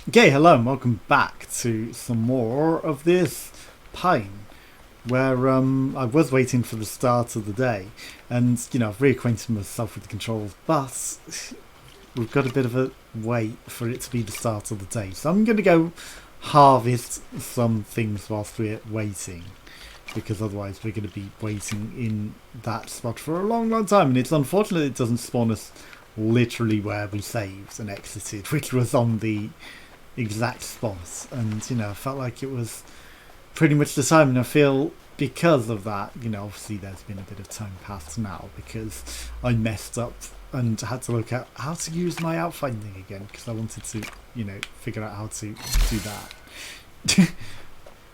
Okay, hello and welcome back to some more of this Pine, where I was waiting for the start of the day, and I've reacquainted myself with the controls, but we've got a bit of a wait for it to be the start of the day, so I'm going to go harvest some things whilst we're waiting, because otherwise we're going to be waiting in that spot for a long time, and it's unfortunate it doesn't spawn us literally where we saved and exited, which was on the exact spot. And I felt like it was pretty much the time, and I feel because of that, obviously there's been a bit of time passed now because I messed up and had to look at how to use my outfinding again, because I wanted to figure out how to do that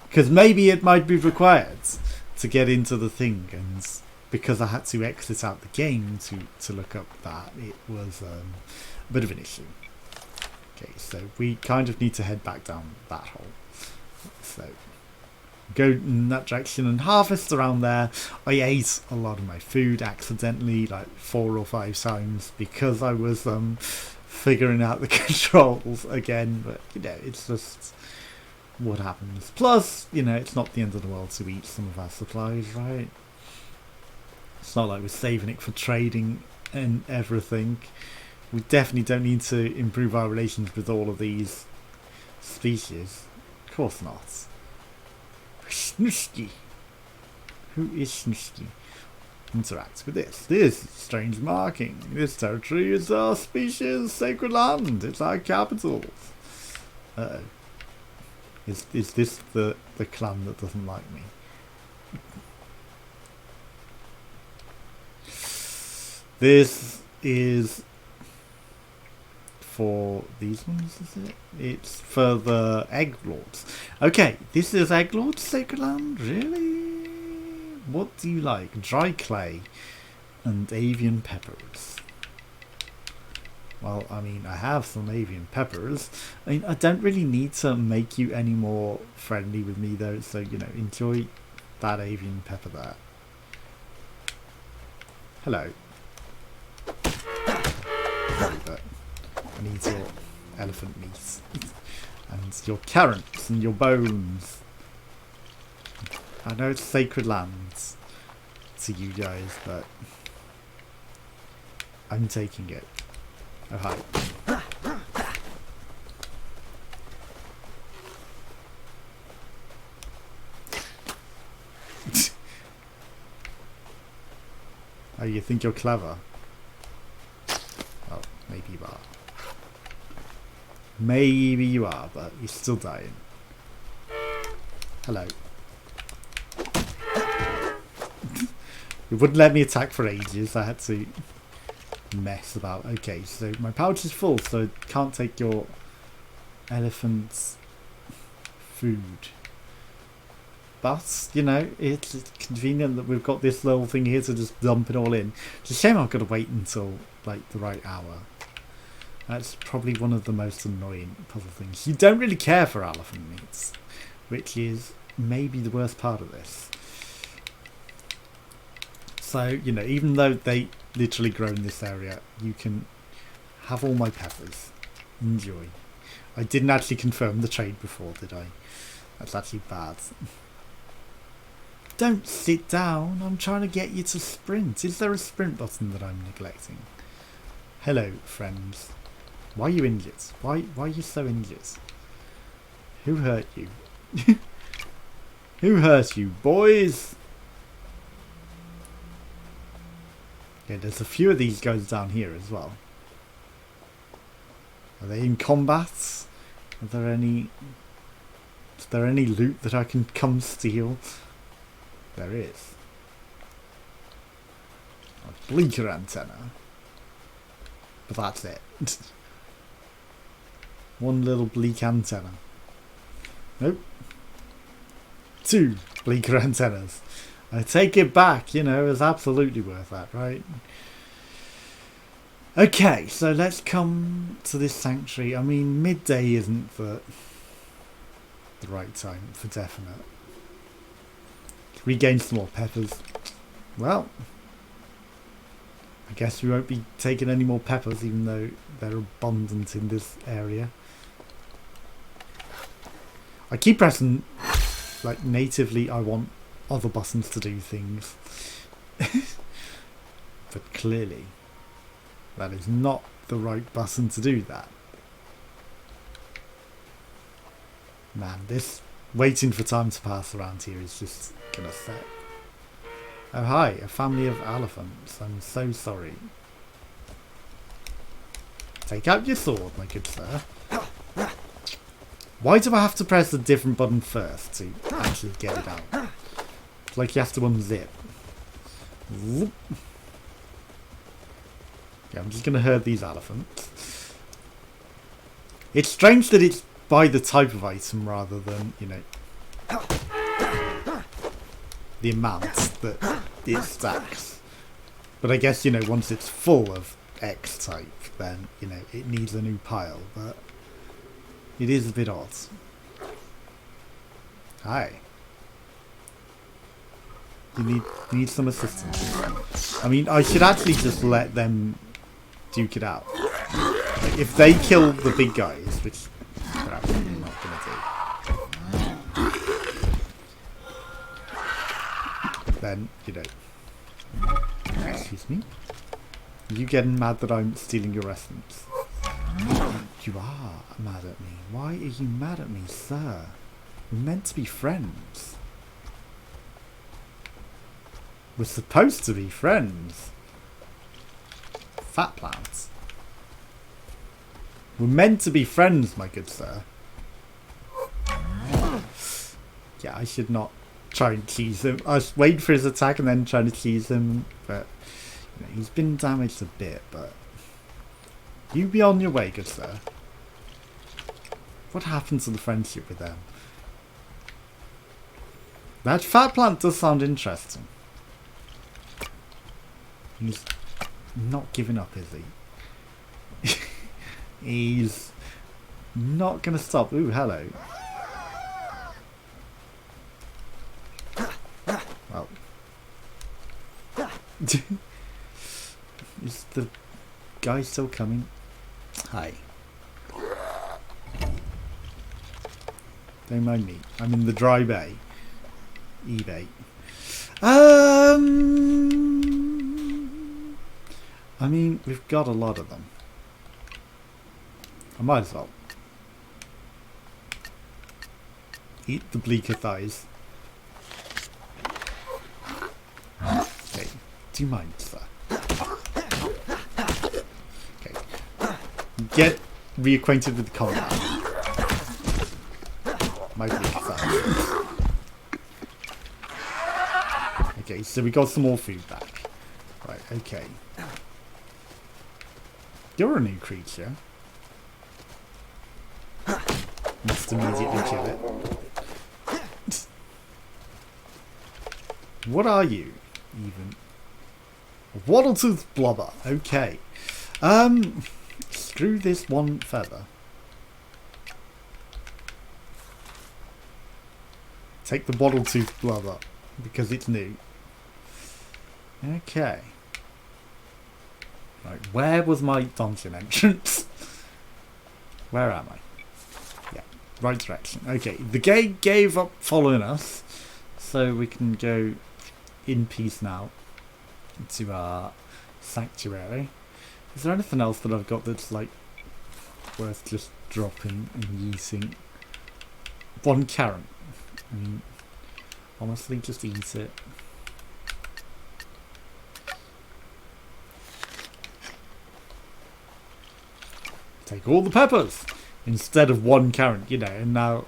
because maybe it might be required to get into the thing, and because I had to exit out the game to look up that, it was a bit of an issue. Okay, so we kind of need to head back down that hole. So go in that direction and harvest around there. I ate a lot of my food accidentally, like 4 or 5 times, because I was figuring out the controls again. But it's just what happens. Plus, it's not the end of the world to eat some of our supplies, right? It's not like we're saving it for trading and everything. We definitely don't need to improve our relations with all of these species. Of course not. Snusky. Who is Snusky? Interact with this. This is strange marking. This territory is our species' sacred land. It's our capital. Uh-oh. Is this the clan that doesn't like me? This is for these ones, is it? It's for the Egg Lords. Okay, this is Egg Lords Sacred Land? Really? What do you like? Dry clay and avian peppers. Well, I mean, I have some avian peppers. I mean, I don't really need to make you any more friendly with me though, so, enjoy that avian pepper there. Hello. But I need your elephant meat and your carrots and your bones. I know it's sacred lands to you guys, but I'm taking it. Oh hi. Oh, you think you're clever? Well, maybe you are. Maybe you are, but you're still dying. Hello. It wouldn't let me attack for ages. I had to mess about. Okay, so my pouch is full, so I can't take your elephant's food. But, it's convenient that we've got this little thing here to just dump it all in. It's a shame I've got to wait until, like, the right hour. That's probably one of the most annoying puzzle things. You don't really care for elephant meats, which is maybe the worst part of this. So, even though they literally grow in this area, you can have all my peppers. Enjoy. I didn't actually confirm the trade before, did I? That's actually bad. Don't sit down. I'm trying to get you to sprint. Is there a sprint button that I'm neglecting? Hello, friends. Why are you injured? Why are you so injured? Who hurt you? Who hurt you, boys? Yeah, there's a few of these guys down here as well. Are they in combat? Is there any loot that I can come steal? There is. A blinker antenna. But that's it. One little bleak antenna. Nope. 2 bleaker antennas. I take it back, it's absolutely worth that, right? Okay, so let's come to this sanctuary. I mean, midday isn't the right time for definite. Regain some more peppers. Well, I guess we won't be taking any more peppers, even though they're abundant in this area. I keep pressing, like, natively I want other buttons to do things. But clearly, that is not the right button to do that. Man, this waiting for time to pass around here is just gonna suck. Oh hi, a family of elephants. I'm so sorry. Take out your sword, my good sir. Why do I have to press a different button first to actually get it out? It's like you have to unzip. Whoop. Yeah, I'm just gonna herd these elephants. It's strange that it's by the type of item rather than, you know, the amount that it stacks. But I guess, you know, once it's full of X type, then, you know, it needs a new pile, but it is a bit odd. Hi. You need some assistance. I mean, I should actually just let them duke it out. Like, if they kill the big guys, which they're absolutely not gonna do, then, you know. Excuse me? You getting mad that I'm stealing your essence? You are mad at me. Why are you mad at me, sir? We're meant to be friends. We're supposed to be friends. Fat plants. We're meant to be friends, my good sir. Yeah, I should not try and tease him. I was waiting for his attack and then trying to tease him, but you know, he's been damaged a bit, but you be on your way, good sir. What happened to the friendship with them? That fat plant does sound interesting. He's not giving up, is he? He's not going to stop. Ooh, hello. Well. Is the guy still coming? Hi. Don't mind me. I'm in the dry bay. eBay. I mean, we've got a lot of them. I might as well eat the bleaker thighs. Okay, do you mind, sir? Okay, get reacquainted with the combat. My bleaker thighs. Okay, so we got some more food back. Right, okay. You're a new creature. Must immediately kill it. What are you, even? A waddle-toothed blobber. Okay. Screw this one feather. Take the waddle-toothed blobber because it's new. Okay. Right, where was my dungeon entrance? Where am I? Yeah, right direction. Okay, the gate gave up following us, so we can go in peace now to our sanctuary. Is there anything else that I've got that's like worth just dropping and yeeting? One carrot. I mean, honestly, just eat it. Take all the peppers instead of one carrot, you know, and now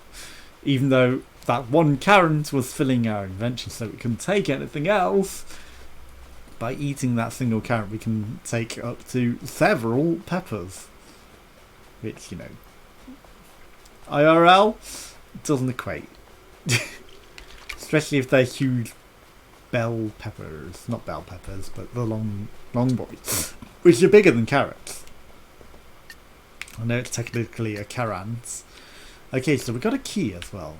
even though that one carrot was filling our inventory so we couldn't take anything else, by eating that single carrot we can take up to several peppers, which, you know, IRL doesn't equate. Especially if they're huge bell peppers, not bell peppers, but the long boys, which are bigger than carrots. I know it's technically a carrot. Okay, so we got a key as well.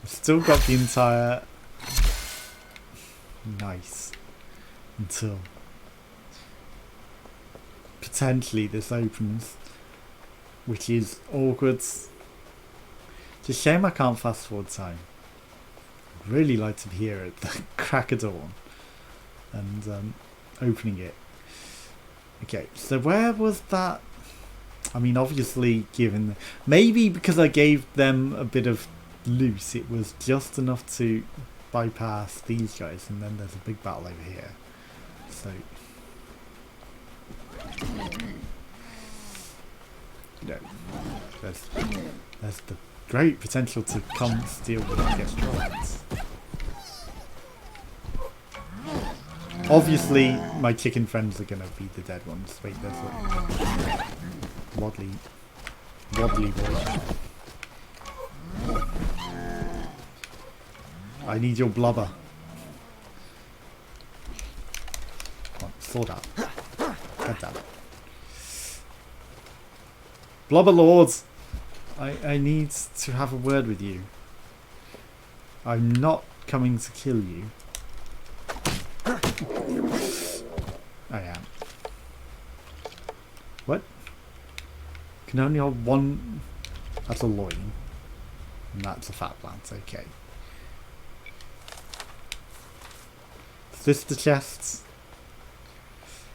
We've still got the entire... Nice. Until... potentially this opens, which is awkward. It's a shame I can't fast forward time. I'd really like to be here at the crack of dawn and opening it. Okay, so where was that? I mean, obviously given... Maybe because I gave them a bit of loot, it was just enough to bypass these guys, and then there's a big battle over here. So... You know, there's the great potential to come steal when it gets dropped. Obviously, my chicken friends are going to be the dead ones. Wait, there's a wobbly boy. I need your blubber. Come on, sword out. God damn it. Blubber lords! I need to have a word with you. I'm not coming to kill you. I am. What? Can only hold one. That's a loin. And that's a fat plant, okay. Is this the chests?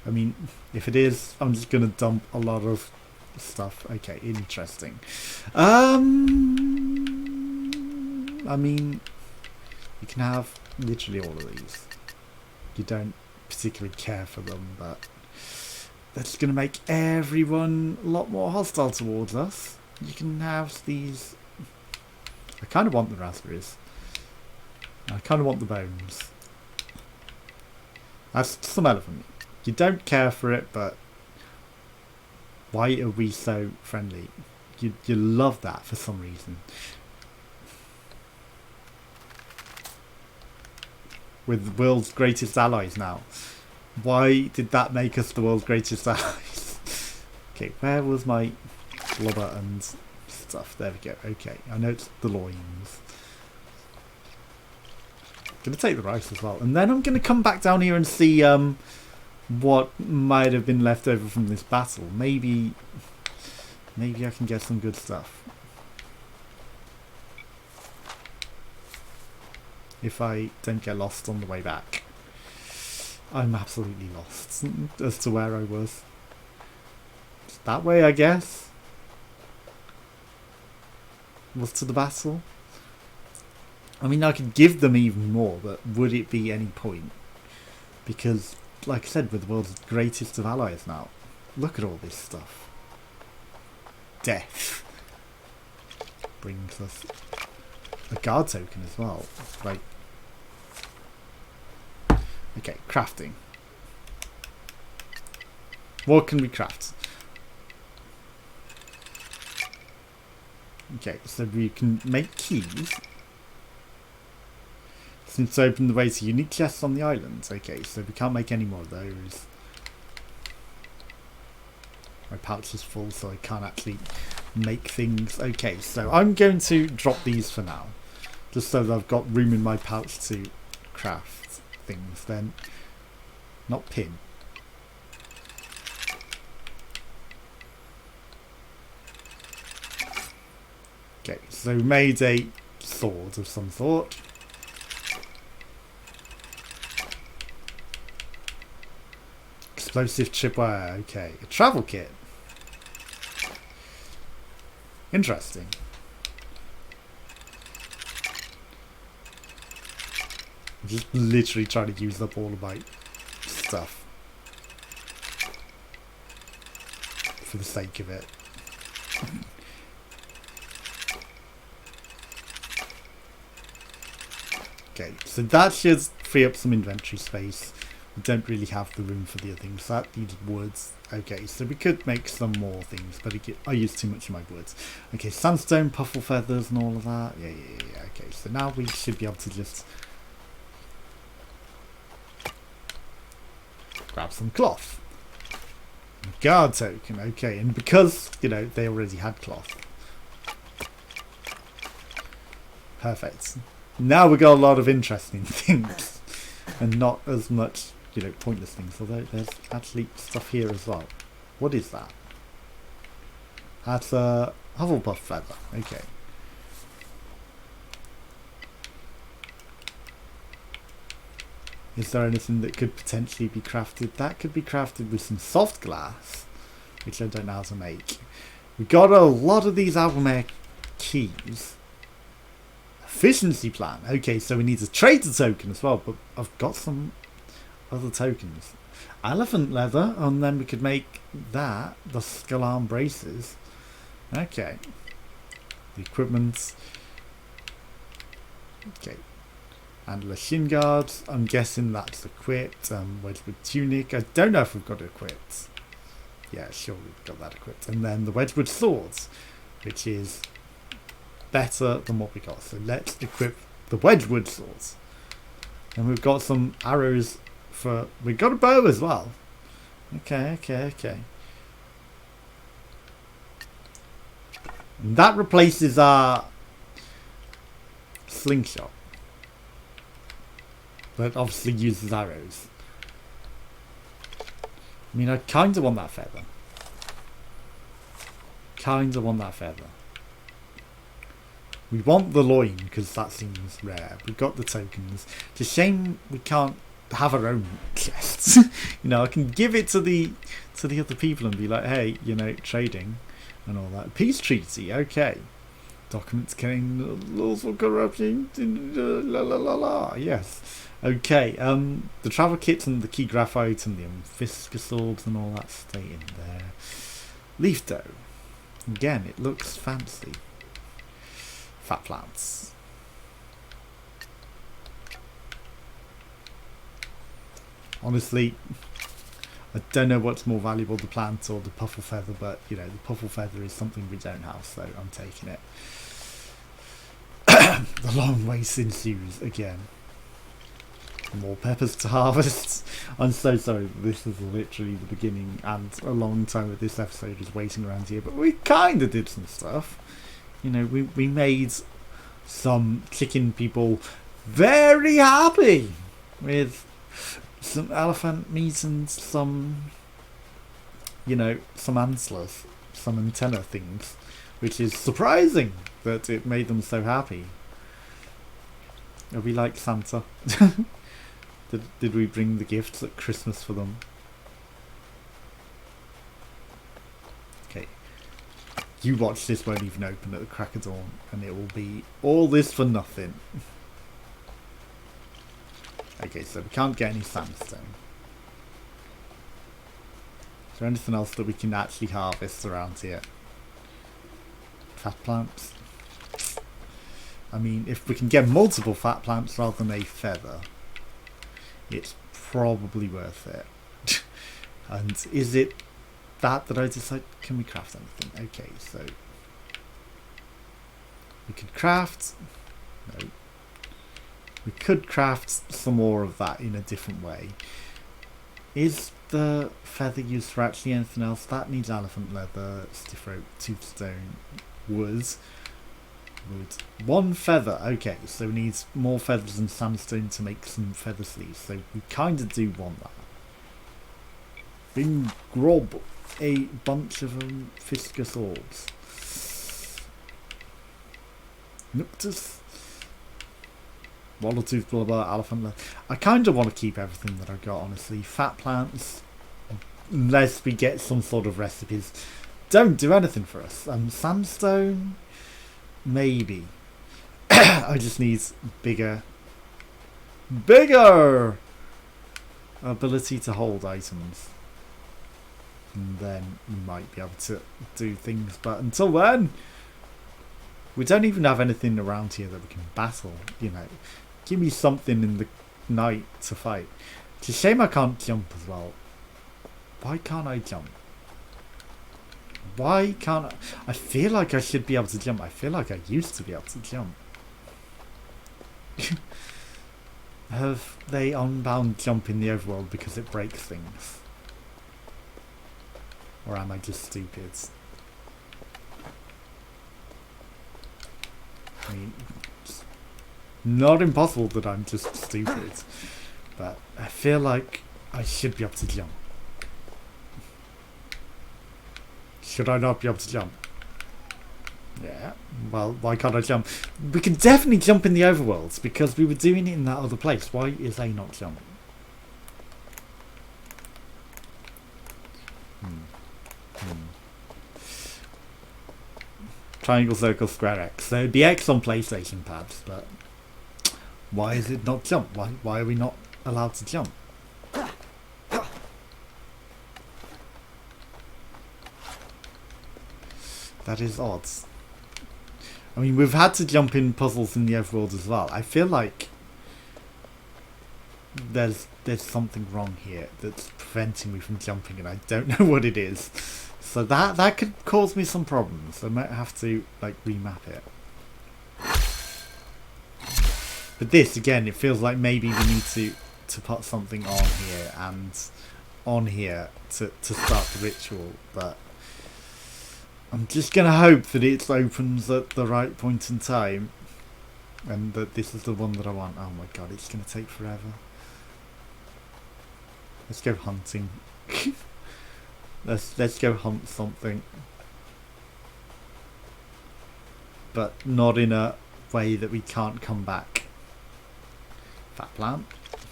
I mean, if it is, I'm just gonna dump a lot of stuff. Okay, interesting. I mean, you can have literally all of these. You don't particularly care for them, but that's going to make everyone a lot more hostile towards us. You can have these. I kind of want the raspberries. I kind of want the bones. That's some elephant. You don't care for it, but why are we so friendly? You love that for some reason. With the world's greatest allies now. Why did that make us the world's greatest allies? Okay, where was my blubber and stuff? There we go. Okay, I know it's the loins. I'm going to take the rice as well. And then I'm going to come back down here and see what might have been left over from this battle. Maybe I can get some good stuff. If I don't get lost on the way back. I'm absolutely lost as to where I was. It's that way, I guess. Was to the battle. I mean, I could give them even more, but would it be any point? Because, like I said, we're the world's greatest of allies now. Look at all this stuff. Death brings us a guard token as well. Right. Okay, crafting. What can we craft? Okay, so we can make keys. Since open the way to unique chests on the island. Okay, so we can't make any more of those. My pouch is full, so I can't actually make things. Okay, so I'm going to drop these for now. Just so that I've got room in my pouch to craft things then. Not pin. Okay, so we made a sword of some sort. Explosive tripwire, okay. A travel kit. Interesting. I'm just literally trying to use up all of my stuff. For the sake of it. Okay, so that should free up some inventory space. We don't really have the room for the other things. So that needs woods. Okay, so we could make some more things, but I use too much of my woods. Okay, sandstone, puffle feathers and all of that. Yeah. Okay, so now we should be able to just grab some cloth. Guard token, okay, and because, you know, they already had cloth. Perfect. Now we got a lot of interesting things. And not as much, you know, pointless things. Although there's actually stuff here as well. What is that? That's a Hufflepuff feather. Okay. Is there anything that could potentially be crafted? That could be crafted with some soft glass, which I don't know how to make. We got a lot of these Alchemare keys. Efficiency plan. Okay, so we need a trader token as well, but I've got some other tokens. Elephant leather, and then we could make that the skull arm braces. Okay. The equipment. Okay. And the shin guards. I'm guessing that's equipped. Wedgwood tunic. I don't know if we've got it equipped. Yeah, sure, we've got that equipped. And then the Wedgwood swords, which is better than what we got. So let's equip the Wedgwood swords. And we've got some arrows for... We've got a bow as well. Okay. And that replaces our slingshot. But obviously uses arrows. I mean, I kind of want that feather. We want the loin because that seems rare. We've got the tokens. It's a shame we can't have our own chests. You know, I can give it to the other people and be like, hey, you know, trading and all that. Peace treaty, okay. Documents carrying laws of corruption. La la la la. Yes. Okay. The travel kits and the key graphite and the fiscus orbs and all that stay in there. Leaf dough. Again, it looks fancy. Fat plants. Honestly, I don't know what's more valuable, the plant or the puffle feather, but you know, the puffle feather is something we don't have, so I'm taking it. The long wait ensues again. More peppers to harvest. I'm so sorry, this is literally the beginning, and a long time of this episode is waiting around here, but we kind of did some stuff. You know, we made some chicken people very happy with some elephant meat and some, you know, some antlers, some antenna things, which is surprising that it made them so happy. Are we like Santa? Did we bring the gifts at Christmas for them? Okay. You watch, this won't even open at the crack of dawn, and it will be all this for nothing. Okay, so we can't get any sandstone. Is there anything else that we can actually harvest around here? Fat plants? I mean, if we can get multiple fat plants rather than a feather, it's probably worth it. And is it that I decide, can we craft anything? Okay, so we could craft, no, we could craft some more of that in a different way. Is the feather used for actually anything else? That needs elephant leather, stiff rope, toothstone, wood. One feather. Okay, so we need more feathers and sandstone to make some feather sleeves. So we kind of do want that. Bing grob a bunch of fiscus orbs. Nuctus. Walletooth, blah blah, elephant leather. I kind of want to keep everything that I got, honestly. Fat plants, unless we get some sort of recipes, don't do anything for us. Sandstone, maybe. I just need bigger ability to hold items, and then we might be able to do things. But until then, we don't even have anything around here that we can battle. You know, give me something in the night to fight. It's a shame I can't jump as well. Why can't I jump? Why can't I feel like I should be able to jump. I feel like I used to be able to jump. Have they unbound jump in the overworld because it breaks things? Or am I just stupid? I mean, it's not impossible that I'm just stupid, but I feel like I should be able to jump. Should I not be able to jump? Yeah. Well, why can't I jump? We can definitely jump in the overworlds because we were doing it in that other place. Why is A not jumping? Triangle, circle, square, X. So it'd be X on PlayStation pads, but why is it not jump? Why are we not allowed to jump? That is odd. I mean, we've had to jump in puzzles in the overworld as well. I feel like there's something wrong here that's preventing me from jumping, and I don't know what it is. So that could cause me some problems. I might have to like remap it. But this again, it feels like maybe we need to put something on here and on here to start the ritual. But I'm just gonna hope that it opens at the right point in time, and that this is the one that I want. Oh my god, it's gonna take forever. Let's go hunting. Let's go hunt something, but not in a way that we can't come back. Fat plant,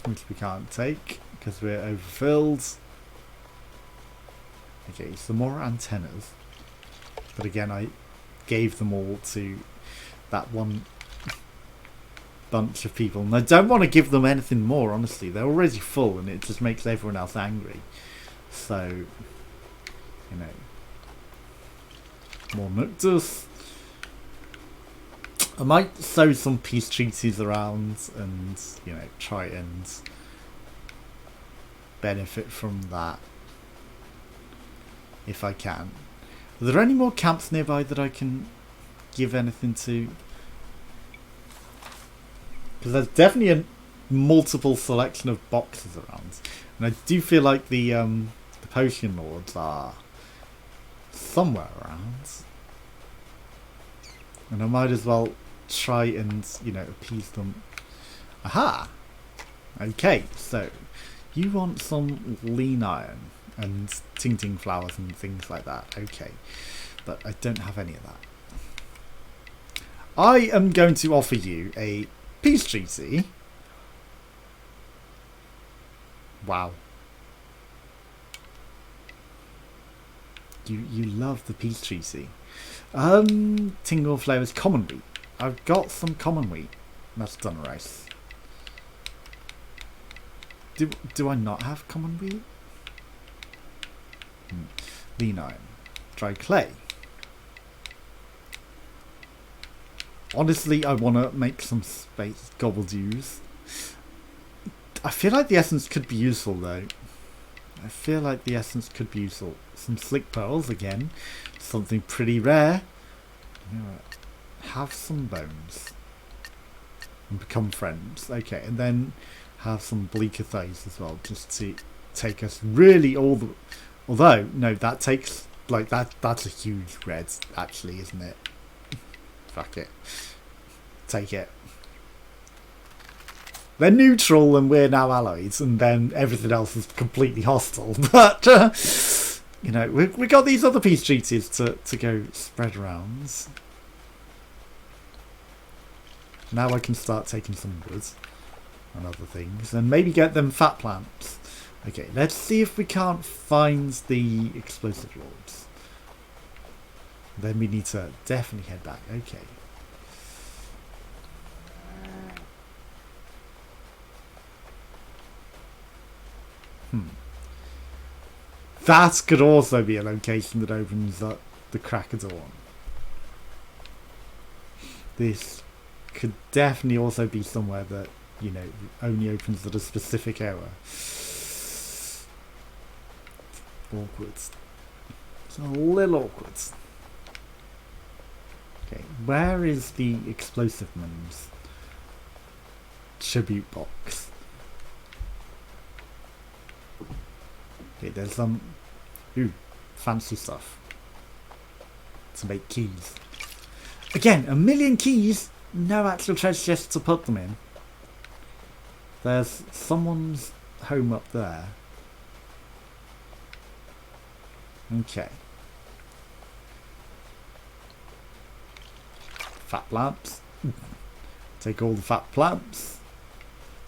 which we can't take because we're overfilled. Okay, some more antennas, but again I gave them all to that one bunch of people, and I don't want to give them anything more. Honestly, they're already full, and it just makes everyone else angry. So, you know, more Noctus. I might sow some peace treaties around and, you know, try and benefit from that if I can. Are there any more camps nearby that I can give anything to? Because there's definitely a multiple selection of boxes around, and I do feel like the potion lords are somewhere around, and I might as well try and, you know, appease them. Aha! Okay, so you want some lean iron and ting flowers and things like that. Okay, but I don't have any of that. I am going to offer you a peace treaty. Wow. You love the peace treaty. Tingle flavors, common wheat. I've got some common wheat. That's done rice. Do I not have common wheat? Lean iron. Dry clay. Honestly, I want to make some space gobbledews. I feel like the essence could be useful though. I feel like the essence could be useful. Some slick pearls again. Something pretty rare. You know, have some bones. And become friends. Okay, and then have some bleaker thighs as well. Just to take us really all the... Although, no, that takes... Like, that's a huge red, actually, isn't it? Fuck it. Take it. They're neutral and we're now allies, and then everything else is completely hostile. But, you know, we got these other peace treaties to go spread around. Now I can start taking some wood and other things, and maybe get them fat plants. Okay, let's see if we can't find the explosive lords. Then we need to definitely head back. Okay. That could also be a location that opens up the crack of dawn. This could definitely also be somewhere that, you know, only opens at a specific hour. Awkward. It's a little awkward. Okay, where is the explosive mums tribute box? Okay, there's some fancy stuff to make keys. Again, 1,000,000 keys, no actual treasure chest to put them in. There's someone's home up there. Okay. Fat plants. Take all the fat plants.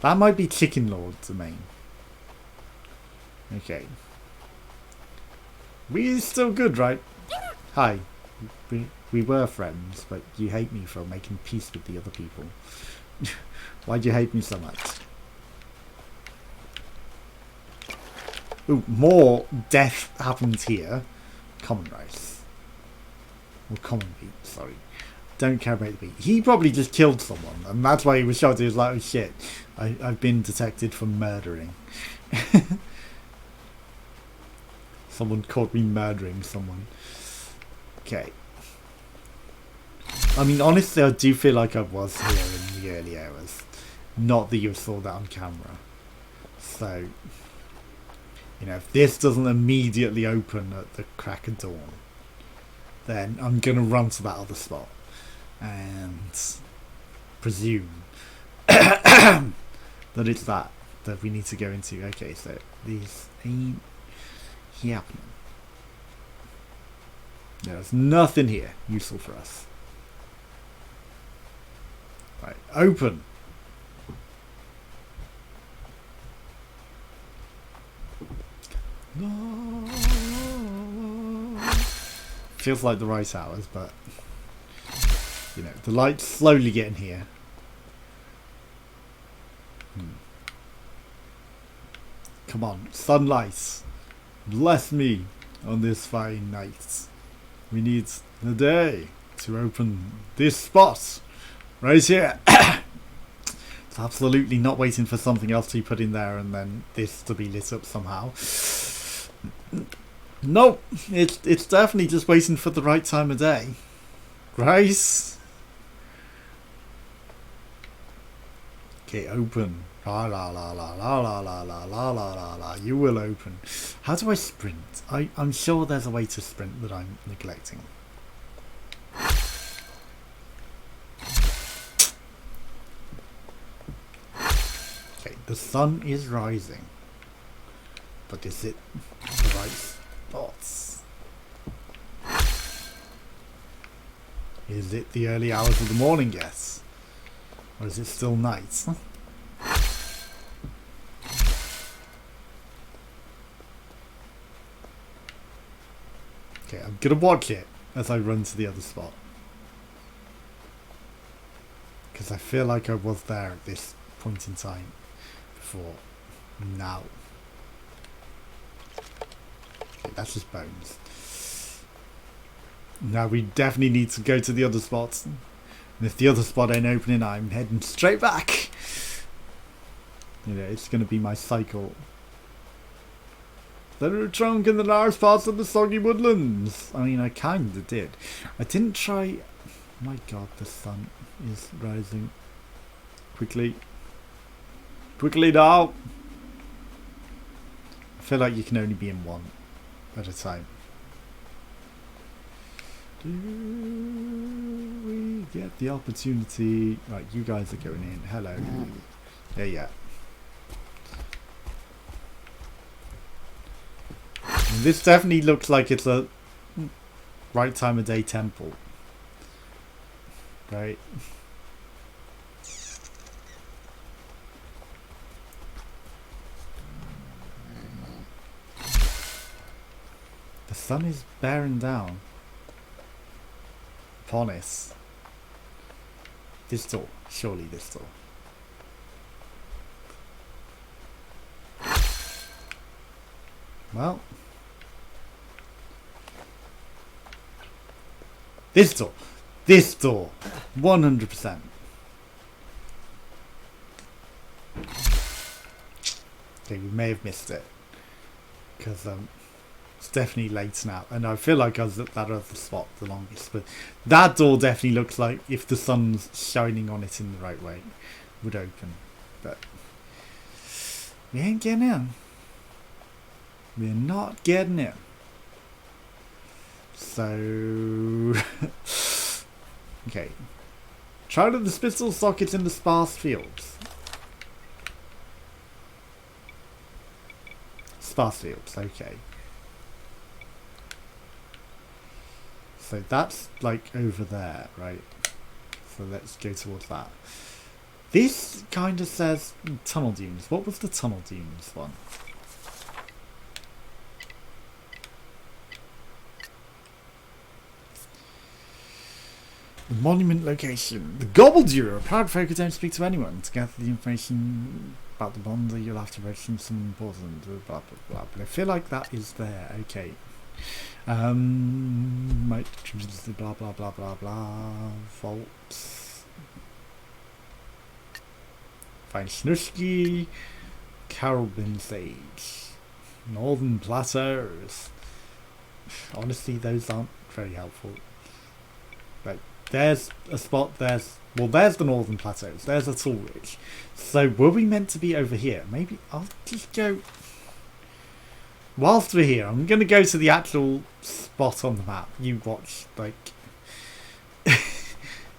That might be Chicken Lord's domain. Okay. We're still good, right? Hi. We were friends, but you hate me for making peace with the other people. Why'd you hate me so much? Ooh, more death happens here. Common rice. Or common meat, sorry. Don't care about the meat. He probably just killed someone, and that's why he was shocked. He was like, oh shit, I've been detected for murdering. Someone caught me murdering someone. Okay. I mean, honestly, I do feel like I was here in the early hours. Not that you saw that on camera. So, you know, if this doesn't immediately open at the crack of dawn, then I'm going to run to that other spot and presume that it's that we need to go into. Okay, so these ain't happening. There's nothing here useful for us. Right, open. Feels like the right hours, but you know, the light's slowly getting here. Come on, sunlight, bless me on this fine night. We need the day to open this spot right here. It's absolutely not waiting for something else to be put in there and then this to be lit up somehow. No, it's definitely just waiting for the right time of day. Right? Okay, open. La la la la la la la la la la la la. You will open. How do I sprint? I'm sure there's a way to sprint that I'm neglecting. Okay, the sun is rising. But is it the right spots? Is it the early hours of the morning yet? Or is it still night? Okay, I'm gonna watch it as I run to the other spot. Because I feel like I was there at this point in time before now. Okay, that's just bones. Now we definitely need to go to the other spots. And if the other spot ain't opening, I'm heading straight back. You know, it's going to be my cycle. There are a trunk in the large parts of the soggy woodlands. I mean, I kind of did. I didn't try... My god, the sun is rising. Quickly. Quickly now. I feel like you can only be in one at a time. Do we get the opportunity? Right, you guys are going in. Hello. Yeah. And this definitely looks like it's a right time of day temple. Right. The sun is bearing down upon us. This door. Surely this door. Well. This door. This door. 100%. Okay, we may have missed it. Because it's definitely late now. And I feel like I was at that other spot the longest. But that door definitely looks like, if the sun's shining on it in the right way, would open. But we ain't getting in. We're not getting in. So... okay. Try to the spittle sockets in the sparse fields. Sparse fields, okay. So that's like over there, right? So let's go towards that. This kind of says tunnel dunes. What was the tunnel dunes one? The monument location. The Gobbledew. A proud folk who don't speak to anyone. To gather the information about the bonder, you'll have to register some important blah blah blah. But I feel like that is there. Okay. Might blah blah blah blah blah. Vaults. Find Snushki. Carabin Sage. Northern Plateaus. Honestly, those aren't very helpful. Right. There's a spot, there's the Northern Plateaus, there's a Tall Ridge. So were we meant to be over here? Maybe I'll just go... Whilst we're here, I'm going to go to the actual spot on the map. You watch, like...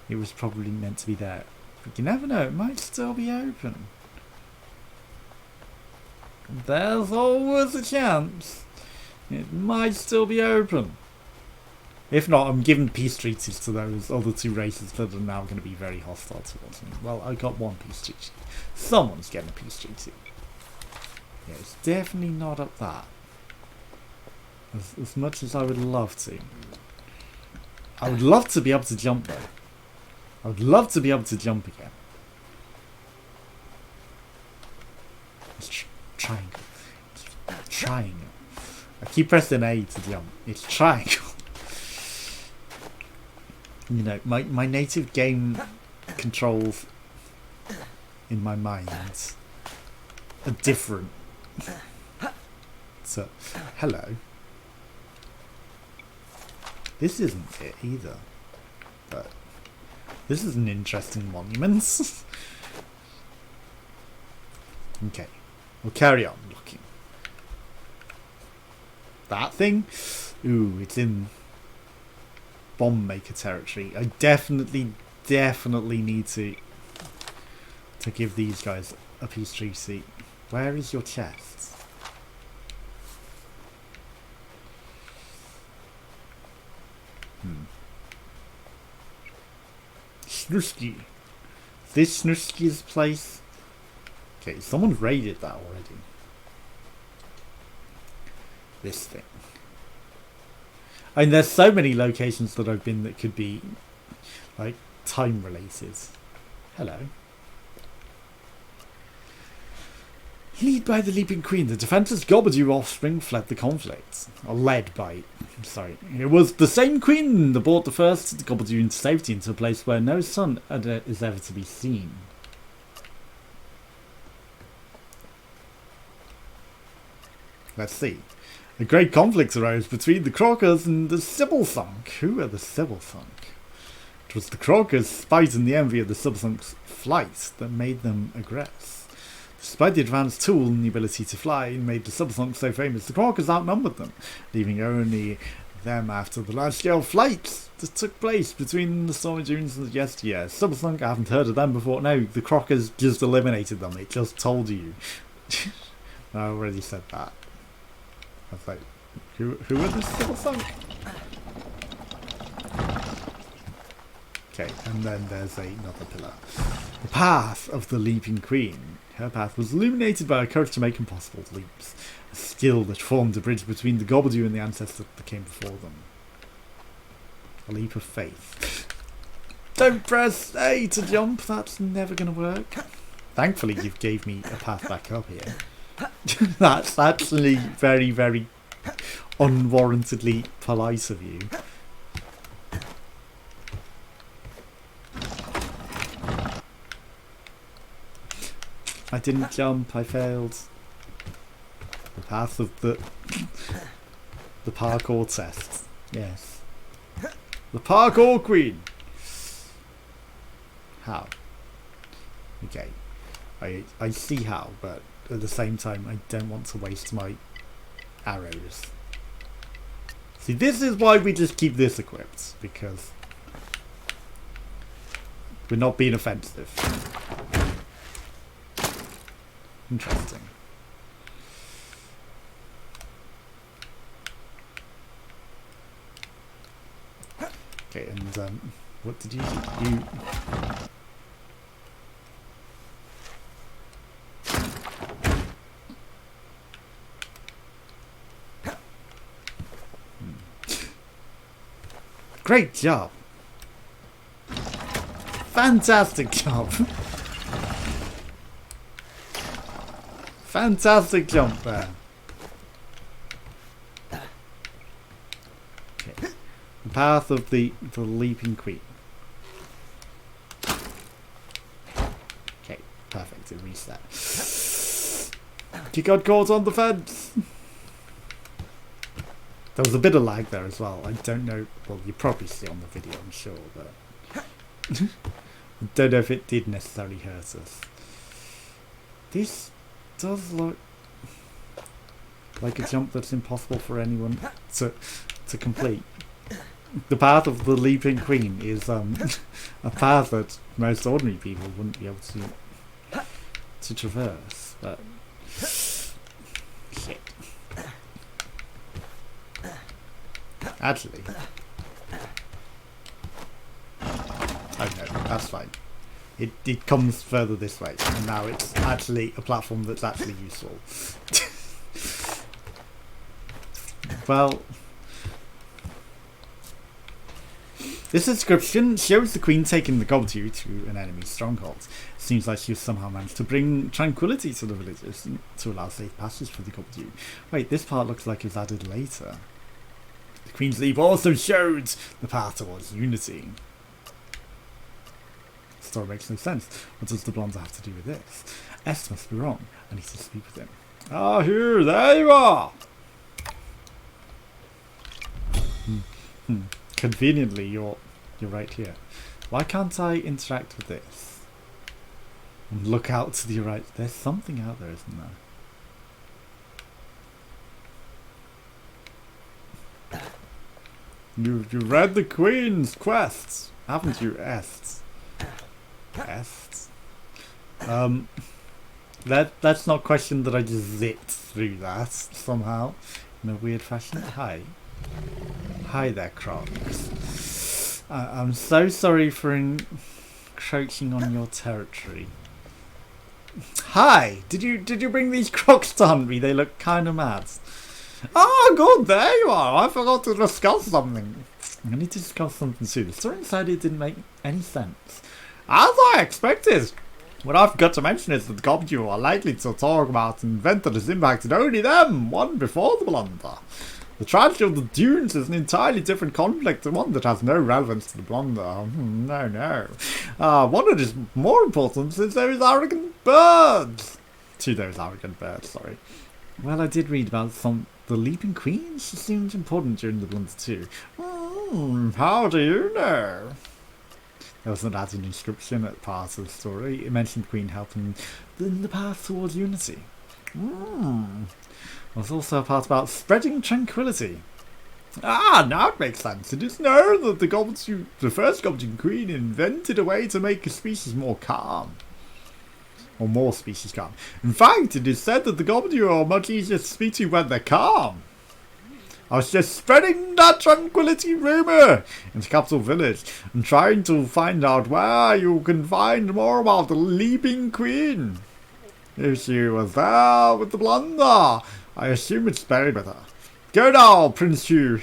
It was probably meant to be there. But you never know, it might still be open. There's always a chance. It might still be open. If not, I'm giving peace treaties to those other two races that are now going to be very hostile towards me. Well, I got one peace treaty. Someone's getting a peace treaty. Yeah, it's definitely not up that. As much as I would love to. I would love to be able to jump though. I would love to be able to jump again. It's triangle. It's triangle. I keep pressing A to jump. It's triangle. You know, my native game controls in my mind are different. So, hello. This isn't it either. But this is an interesting monument. Okay, we'll carry on looking. That thing? Ooh, it's in bomb maker territory. I definitely need to give these guys a peace treaty. Where is your chest? Snushki. This Snushki's place. Okay, someone raided that already. This thing. I mean, there's so many locations that I've been that could be, like, time related. Hello. Lead by the Leaping Queen, the defenseless Gobbledew offspring fled the conflict. Or led by, sorry. It was the same queen that brought the first Gobbledew into safety into a place where no sun is ever to be seen. Let's see. A great conflict arose between the Crockers and the Sibylthunk. Who are the Sibylthunk? It was the Crockers' spite and the envy of the Sibylthunk's flight that made them aggress. Despite the advanced tool and the ability to fly made the Sibylthunk so famous, the Crockers outnumbered them, leaving only them after the large-scale flights that took place between the Stormy Dunes and the yesteryear. Sibylthunk, I haven't heard of them before. No, the Crockers just eliminated them. It just told you. I already said that. I was like, who are the Sibylthunk? Okay, and then there's another pillar. The path of the Leaping Queen. Her path was illuminated by a courage to make impossible leaps. A skill that formed a bridge between the Gobbledew and the ancestor that came before them. A leap of faith. Don't press A to jump, that's never going to work. Thankfully, you gave me a path back up here. That's actually very, very unwarrantedly polite of you. I didn't jump, I failed. The path of the parkour test. Yes. The parkour queen! How? Okay. I see how, but at the same time I don't want to waste my arrows. See, this is why we just keep this equipped, because we're not being offensive. Interesting. Okay, and What did you do? You... Great job! Fantastic job! Fantastic jump there! Okay. The path of the leaping queen. Okay, perfect, it reset. You got caught on the fence! There was a bit of lag there as well. I don't know. Well, you probably see on the video, I'm sure, but I don't know if it did necessarily hurt us. This does look like a jump that's impossible for anyone to complete. The path of the leaping queen is a path that most ordinary people wouldn't be able to traverse. But shit. Actually, oh no, that's fine. It comes further this way, and now it's actually a platform that's actually useful. Well, this inscription shows the queen taking the Gobbledy to an enemy's stronghold. Seems like she somehow managed to bring tranquility to the villagers to allow safe passage for the Gobbledy. Wait, this part looks like it's added later. The Queen's Leap also showed the path towards unity. The story makes no sense. What does the blonde have to do with this? S must be wrong. I need to speak with him. Ah, here, there you are! Conveniently, you're right here. Why can't I interact with this? And look out to the right. There's something out there, isn't there? You read the Queen's quests, haven't you, Est? Est? That's not a question that I just zipped through that somehow in a weird fashion. Hi. Hi there, Crocs. I'm so sorry for encroaching on your territory. Hi! Did you bring these Crocs to hunt me? They look kind of mad. Oh, good, there you are. I forgot to discuss something. I need to discuss something too. The story inside it didn't make any sense. As I expected. What I forgot to mention is that the Gobbledy are likely to talk about an event that has impacted only them, one before the blunder. The tragedy of the dunes is an entirely different conflict, one that has no relevance to the blunder. No. One that is more important is those arrogant birds. To those arrogant birds, sorry. Well, I did read about the Leaping Queen. She seemed important during the blunder too. How do you know? There was an added inscription at part of the story. It mentioned the Queen helping in the path towards unity. There's also a part about spreading tranquility. Ah, now it makes sense. It is known that the first Gobbledy Queen invented a way to make a species more calm. Or more species calm. In fact, it is said that the Gobbledy are much easier to speak to when they're calm. I was just spreading that tranquility rumour in the capital village and trying to find out where you can find more about the Leaping Queen. If she was there with the blunder, I assume it's buried with her. Go now, Prince Hugh.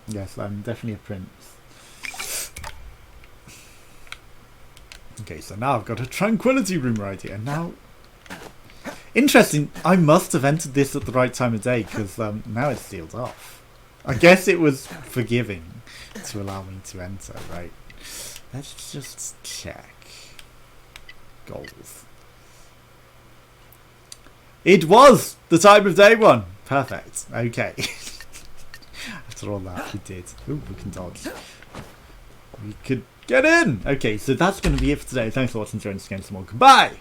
Yes, I'm definitely a prince. Okay, so now I've got a tranquility room right here. Now, interesting, I must have entered this at the right time of day because now it's sealed off. I guess it was forgiving to allow me to enter, right? Let's just check. Goals. It was the time of day one. Perfect. Okay. After all that, we did. Ooh, we can dodge. We could get in. Okay, so that's going to be it for today. Thanks for watching. Join us again tomorrow. Goodbye.